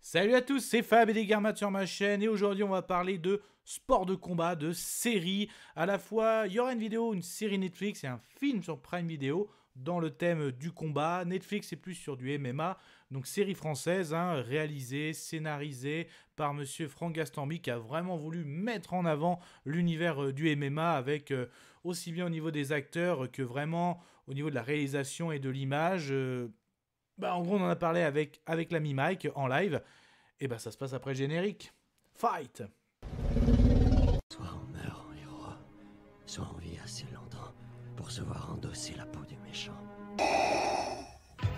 Salut à tous, c'est Fab et des Garmates sur ma chaîne et aujourd'hui on va parler de sport de combat, de séries. À la fois, il y aura une vidéo, une série Netflix et un film sur Prime Video dans le thème du combat. Netflix c'est plus sur du MMA, donc série française, réalisée, scénarisée par monsieur Franck Gastambide qui a vraiment voulu mettre en avant l'univers du MMA avec aussi bien au niveau des acteurs que vraiment au niveau de la réalisation et de l'image. En gros, on en a parlé avec l'ami Mike en live. Et ça se passe après le générique. Fight! Soit on meurt en héros, soit on vit assez longtemps pour se voir endosser la peau du méchant.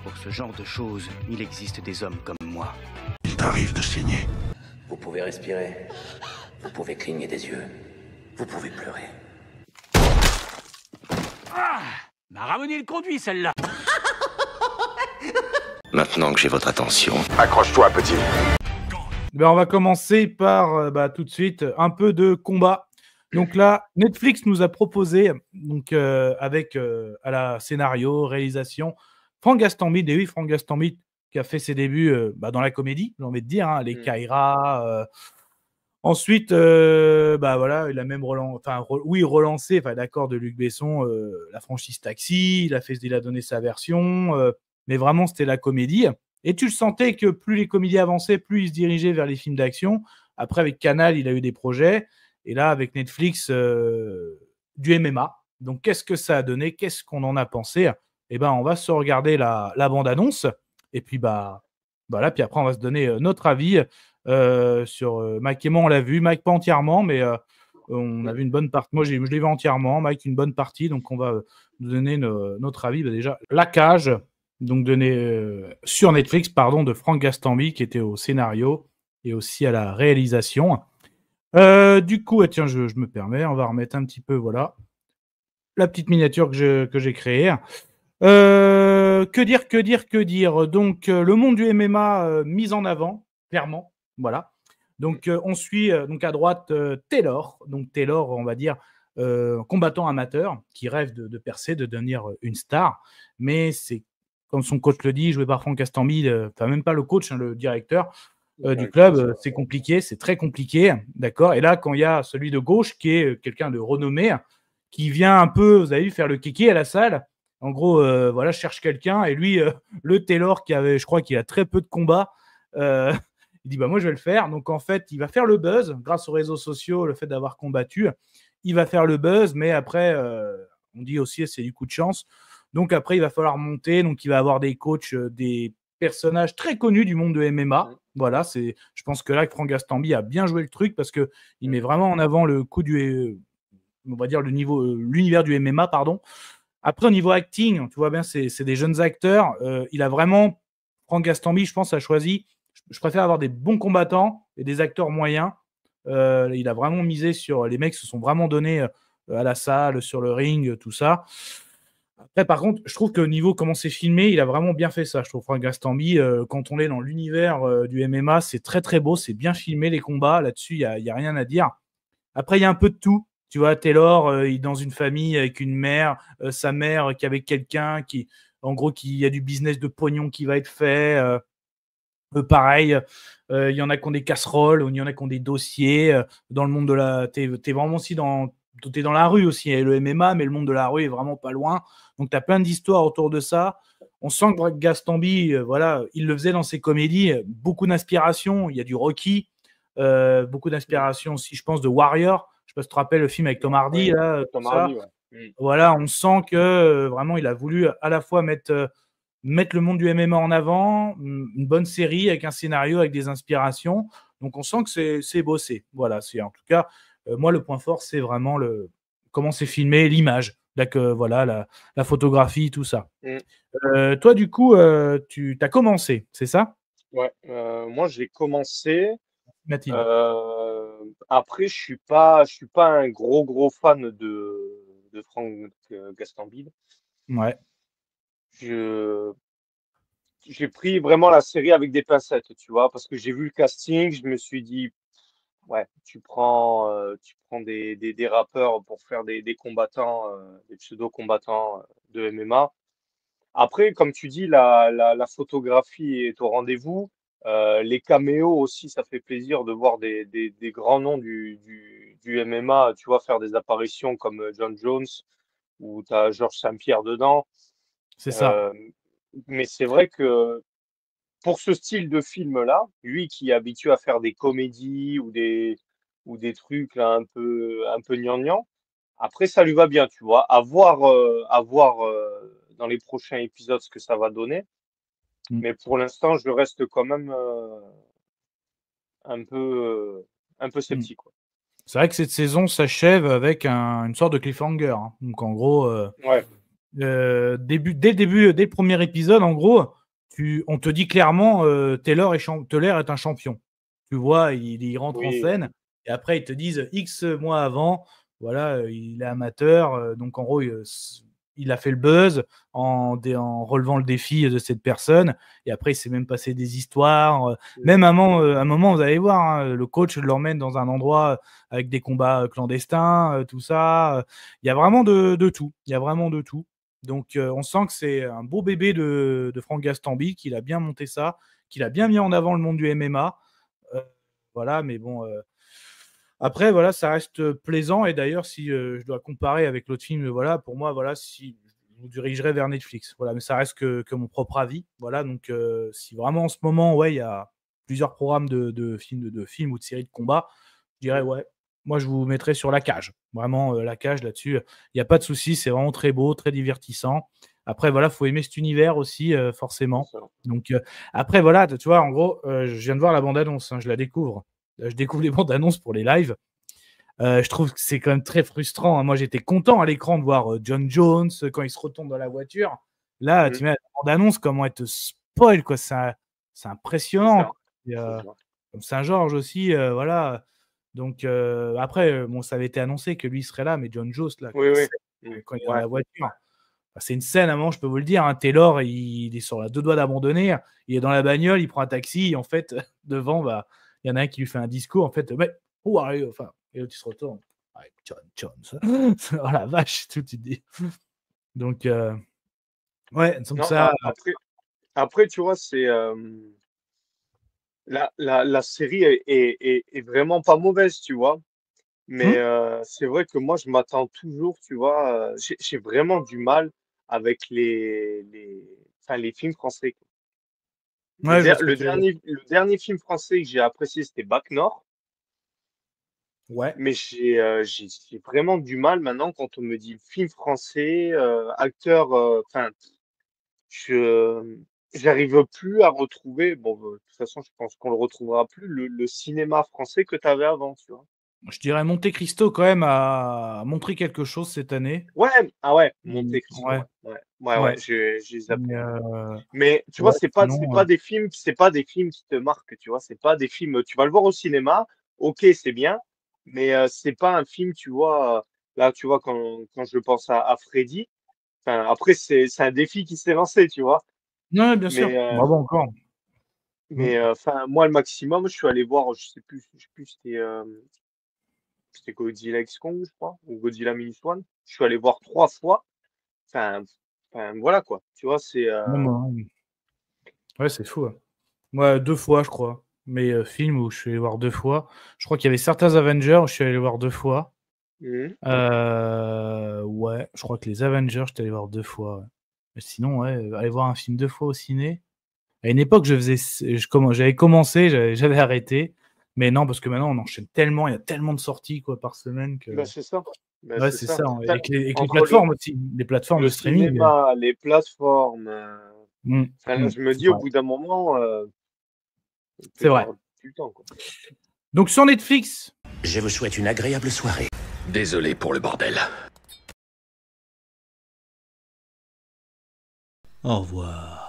Pour ce genre de choses, il existe des hommes comme moi. Il t'arrive de saigner. Vous pouvez respirer, vous pouvez cligner des yeux, vous pouvez pleurer. M'a ramené le conduit, celle-là. Maintenant que j'ai votre attention, Accroche-toi, petit. On va commencer par tout de suite un peu de combat. Donc là, Netflix nous a proposé, donc avec à la scénario, réalisation, Franck Gastambide. Et oui, Franck Gastambide qui a fait ses débuts dans la comédie, j'ai envie de dire, les Kaira. Ensuite, voilà, il a même relancé, d'accord, de Luc Besson, la franchise Taxi. Il a donné sa version, mais vraiment c'était la comédie. Et tu le sentais que plus les comédies avançaient, plus il se dirigeait vers les films d'action. Après, avec Canal, il a eu des projets. Et là, avec Netflix, du MMA. Donc, qu'est-ce que ça a donné? Qu'est-ce qu'on en a pensé? On va se regarder la bande-annonce. Et puis, voilà. Puis après, on va se donner notre avis sur Mike et moi, on l'a vu. Mike, pas entièrement, mais on a vu une bonne partie. Moi, je l'ai vu entièrement. Mike, une bonne partie. Donc, on va nous donner notre avis. Déjà, La Cage. Donc donné sur Netflix, de Franck Gastambide qui était au scénario et aussi à la réalisation. Du coup, tiens, je me permets, on va remettre un petit peu, voilà, la petite miniature que j'ai créée. Que dire. Donc, le monde du MMA mis en avant, clairement, voilà. Donc, on suit donc à droite Taylor. Donc, Taylor, on va dire, combattant amateur qui rêve de percer, de devenir une star. Mais c'est comme son coach le dit, joué par Franck Gastambide, même pas le coach, le directeur du club, c'est compliqué, c'est très compliqué, d'accord. Et là, quand il y a celui de gauche qui est quelqu'un de renommé, qui vient un peu, vous avez vu, faire le kéké à la salle, en gros, voilà, cherche quelqu'un, et lui, le Taylor qui avait, je crois qu'il a très peu de combats, il dit moi je vais le faire. Donc en fait, il va faire le buzz grâce aux réseaux sociaux, le fait d'avoir combattu, il va faire le buzz, mais après, on dit aussi c'est du coup de chance. Donc après, il va falloir monter. Donc il va avoir des coachs, des personnages très connus du monde de MMA. Voilà, je pense que là, Franck Gastambide a bien joué le truc parce qu'il met vraiment en avant le coup on va dire l'univers du MMA, pardon. Après, au niveau acting, tu vois bien, c'est des jeunes acteurs. Il a vraiment, Franck Gastambide, je pense, a choisi. Je préfère avoir des bons combattants et des acteurs moyens. Il a vraiment misé sur les mecs, se sont vraiment donnés à la salle, sur le ring, tout ça. Après, par contre, je trouve qu'au niveau comment c'est filmé, il a vraiment bien fait ça. Je trouve Franck Gastambide, quand on est dans l'univers du MMA, c'est très très beau, c'est bien filmé les combats. Là-dessus, il y a rien à dire. Après, il y a un peu de tout. Tu vois, Taylor, il est dans une famille avec une mère, sa mère qui est avec quelqu'un qui, en gros, qui y a du business de pognon qui va être fait. Pareil, il y en a qui ont des casseroles, il y en a qui ont des dossiers. Dans le monde de la. T'es vraiment aussi t'es dans la rue aussi. Il y a le MMA, mais le monde de la rue est vraiment pas loin. Donc, tu as plein d'histoires autour de ça. On sent que Gastambide, voilà, il le faisait dans ses comédies. Beaucoup d'inspiration. Il y a du Rocky, beaucoup d'inspiration aussi, je pense, de Warrior. Je sais pas si tu te rappelles le film avec Tom Hardy. Là, Tom ça. Hardy, ouais. Voilà, on sent que vraiment, il a voulu à la fois mettre le monde du MMA en avant, une bonne série avec un scénario, avec des inspirations. Donc, on sent que c'est bossé. Voilà, c'est en tout cas, moi, le point fort, c'est vraiment comment c'est filmé, l'image, voilà, la photographie, tout ça. Toi, du coup, tu as commencé, c'est ça, Ouais, moi j'ai commencé. Mathilde? Après, je suis pas un gros fan de Franck Gastambide. Ouais. J'ai pris vraiment la série avec des pincettes, tu vois, parce que j'ai vu le casting, je me suis dit, ouais, tu prends des rappeurs pour faire des combattants, des pseudo-combattants de MMA. Après, comme tu dis, la photographie est au rendez-vous. Les caméos aussi, ça fait plaisir de voir des grands noms du MMA, tu vois, faire des apparitions comme John Jones ou tu as Georges Saint-Pierre dedans. C'est ça. Mais c'est vrai que pour ce style de film-là, lui qui est habitué à faire des comédies ou des trucs là, un peu gnangnan, après ça lui va bien, tu vois. À voir dans les prochains épisodes ce que ça va donner. Mais pour l'instant, je reste quand même un peu sceptique, quoi. C'est vrai que cette saison s'achève avec une sorte de cliffhanger. Hein. Donc en gros, Ouais, dès le début, dès le premier épisode, en gros, on te dit clairement Taylor est un champion. Tu vois, il rentre en oui, scène et après ils te disent X mois avant, voilà, il est amateur, donc en gros, il a fait le buzz en relevant le défi de cette personne et après il s'est même passé des histoires. Même à un moment, vous allez voir, hein, le coach l'emmène dans un endroit avec des combats clandestins, tout ça. Il y a vraiment de tout. Il y a vraiment de tout. Donc, on sent que c'est un beau bébé de Franck Gastambide, qu'il a bien monté ça, qu'il a bien mis en avant le monde du MMA. Voilà, mais bon. Après, voilà, ça reste plaisant. Et d'ailleurs, si je dois comparer avec l'autre film, voilà, pour moi, voilà, si je vous dirigerai vers Netflix. Voilà, mais ça reste que mon propre avis. Voilà, donc si vraiment en ce moment, ouais, il y a plusieurs programmes de films ou de séries de combat, je dirais, ouais, moi, je vous mettrai sur La Cage. Vraiment, La Cage, là-dessus, il n'y a pas de souci. C'est vraiment très beau, très divertissant. Après, voilà, il faut aimer cet univers aussi, forcément. c'est ça. Donc, après, voilà, tu vois, en gros, je viens de voir la bande-annonce. Hein, je la découvre. Je découvre les bandes-annonces pour les lives. Je trouve que c'est quand même très frustrant. Hein. Moi, j'étais content à l'écran de voir John Jones quand il se retourne dans la voiture. Là, tu mets la bande-annonce, comment elle te spoil, quoi. C'est impressionnant. Et, comme Saint-Georges aussi, voilà. Donc, après, bon, ça avait été annoncé que lui serait là, mais John Jones, là, Oui, oui. quand il est dans la voiture, c'est une scène, à un moment, je peux vous le dire, hein, Taylor, il est sur la deux doigts d'abandonner, il est dans la bagnole, il prend un taxi, et en fait, devant, bah, il y en a un qui lui fait un discours, en fait, mais, où are you? Enfin, et l'autre, il se retourne. John Jones. Oh la vache, tout tu te dis. Donc, ouais, donc Non, ça, après, tu vois, c'est la série est vraiment pas mauvaise, tu vois. Mais c'est vrai que moi, je m'attends toujours, tu vois, j'ai vraiment du mal avec enfin, les films français, quoi. ouais, je vois ce que tu veux dire. Le dernier film français que j'ai apprécié, c'était Bac Nord. Ouais. Mais j'ai vraiment du mal maintenant quand on me dit film français, acteur, enfin, je j'arrive plus à retrouver, bon, de toute façon, je pense qu'on le retrouvera plus, le cinéma français que tu avais avant, tu vois. Je dirais Monte Cristo, quand même, a montré quelque chose cette année. Ouais, ah ouais, Monte Cristo, Ouais, ouais, ouais. j'ai zappé. Mais, Mais tu vois, ouais, sinon, c'est pas des films qui te marquent, tu vois. C'est pas des films, tu vas le voir au cinéma, ok, c'est bien, mais c'est pas un film, tu vois. Là, tu vois, quand je pense à Freddy, enfin, après, c'est un défi qui s'est lancé, tu vois. non, bien sûr. Mais, Bravo encore. enfin, moi, le maximum, je suis allé voir, je sais plus, c'était Godzilla X Kong, je crois, ou Godzilla Minus One. Je suis allé voir 3 fois. Enfin, voilà, quoi. Tu vois, c'est. Ouais, c'est fou. Hein. Moi, 2 fois, je crois. Mais film où je suis allé voir 2 fois. Je crois qu'il y avait certains Avengers où je suis allé voir 2 fois. Ouais, je crois que les Avengers, je suis allé voir 2 fois. Ouais. Mais sinon, ouais, aller voir un film 2 fois au ciné. À une époque, j'avais commencé, j'avais arrêté. Mais non, parce que maintenant, on enchaîne tellement, il y a tellement de sorties quoi, par semaine que. Bah, c'est ça. Bah, Ouais, c'est c'est ça. ça. Hein. Enfin, Avec les entre plateformes aussi, les plateformes le de streaming. cinéma, les plateformes, enfin, là, je me C'est dis, au vrai. bout d'un moment, il peut C'est y vrai. avoir plus le temps, quoi. Donc, sur Netflix, Je vous souhaite une agréable soirée. Désolé pour le bordel. Au revoir.